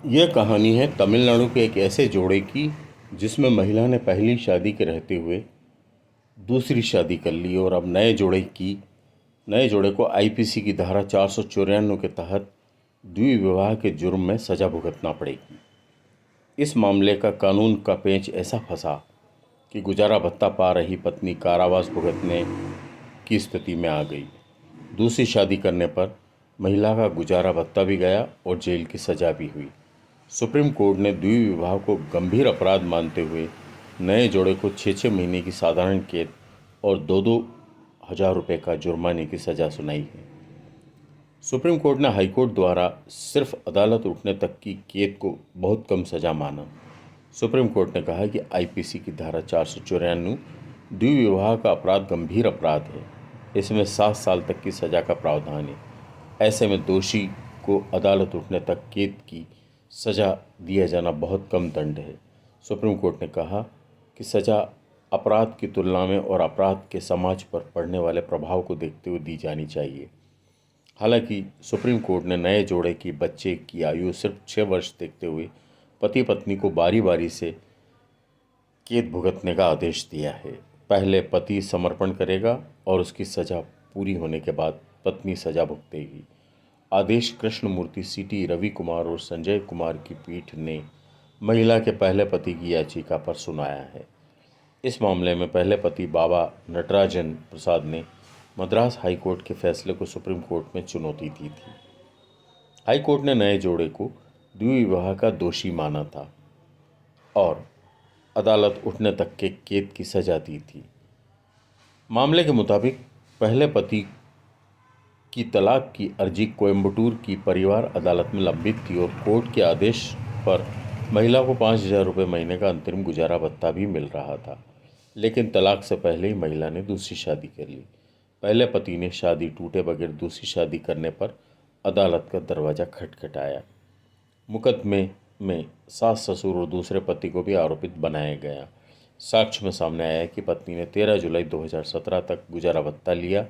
यह कहानी है तमिलनाडु के एक ऐसे जोड़े की जिसमें महिला ने पहली शादी के रहते हुए दूसरी शादी कर ली और अब नए जोड़े को आईपीसी की धारा 494 के तहत द्विविवाह के जुर्म में सजा भुगतना पड़ेगी। इस मामले का कानून का पेंच ऐसा फंसा कि गुजारा भत्ता पा रही पत्नी कारावास भुगतने की स्थिति में आ गई। दूसरी शादी करने पर महिला का गुजारा भत्ता भी गया और जेल की सजा भी हुई। सुप्रीम कोर्ट ने द्विविवाह को गंभीर अपराध मानते हुए नए जोड़े को 6-6 महीने की साधारण कैद और 2-2 हज़ार रुपये का जुर्माने की सज़ा सुनाई है। सुप्रीम कोर्ट ने हाईकोर्ट द्वारा सिर्फ अदालत उठने तक की कैद को बहुत कम सज़ा माना। सुप्रीम कोर्ट ने कहा कि आईपीसी की धारा 494 द्विविवाह का अपराध गंभीर अपराध है। इसमें 7 साल तक की सज़ा का प्रावधान है। ऐसे में दोषी को अदालत उठने तक कैद की सज़ा दिया जाना बहुत कम दंड है। सुप्रीम कोर्ट ने कहा कि सज़ा अपराध की तुलना में और अपराध के समाज पर पड़ने वाले प्रभाव को देखते हुए दी जानी चाहिए। हालांकि सुप्रीम कोर्ट ने नए जोड़े की बच्चे की आयु सिर्फ 6 वर्ष देखते हुए पति पत्नी को बारी बारी से कैद भुगतने का आदेश दिया है। पहले पति समर्पण करेगा और उसकी सज़ा पूरी होने के बाद पत्नी सज़ा भुगतेगी। आदेश कृष्णमूर्ति सीटी रवि कुमार और संजय कुमार की पीठ ने महिला के पहले पति की याचिका पर सुनाया है। इस मामले में पहले पति बाबा नटराजन प्रसाद ने मद्रास हाईकोर्ट के फैसले को सुप्रीम कोर्ट में चुनौती दी थी। हाईकोर्ट ने नए जोड़े को द्विविवाह का दोषी माना था और अदालत उठने तक के कैद की सजा दी थी। मामले के मुताबिक पहले पति की तलाक की अर्जी कोयम्बटूर की परिवार अदालत में लंबित थी और कोर्ट के आदेश पर महिला को 5,000 रुपये महीने का अंतरिम गुजारा भत्ता भी मिल रहा था। लेकिन तलाक से पहले ही महिला ने दूसरी शादी कर ली। पहले पति ने शादी टूटे बगैर दूसरी शादी करने पर अदालत का दरवाज़ा खटखटाया। मुकदमे में सास ससुर और दूसरे पति को भी आरोपित बनाया गया। साक्ष्य में सामने आया कि पत्नी ने 13 जुलाई 2017 तक गुजारा भत्ता लिया।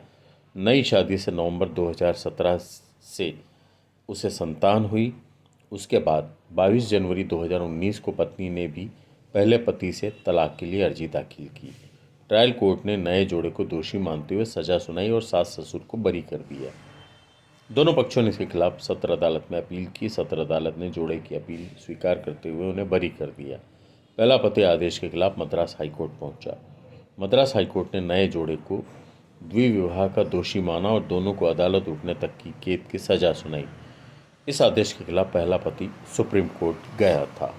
नई शादी से नवंबर 2017 से उसे संतान हुई। उसके बाद 22 जनवरी 2019 को पत्नी ने भी पहले पति से तलाक के लिए अर्जी दाखिल की। ट्रायल कोर्ट ने नए जोड़े को दोषी मानते हुए सजा सुनाई और सास ससुर को बरी कर दिया। दोनों पक्षों ने इसके खिलाफ सत्र अदालत में अपील की। सत्र अदालत ने जोड़े की अपील स्वीकार करते हुए उन्हें बरी कर दिया। पहला पति आदेश के खिलाफ मद्रास हाईकोर्ट पहुंचा। मद्रास हाईकोर्ट ने नए जोड़े को द्विविवाह का दोषी माना और दोनों को अदालत उठने तक की कैद की सजा सुनाई। इस आदेश के खिलाफ पहला पति सुप्रीम कोर्ट गया था।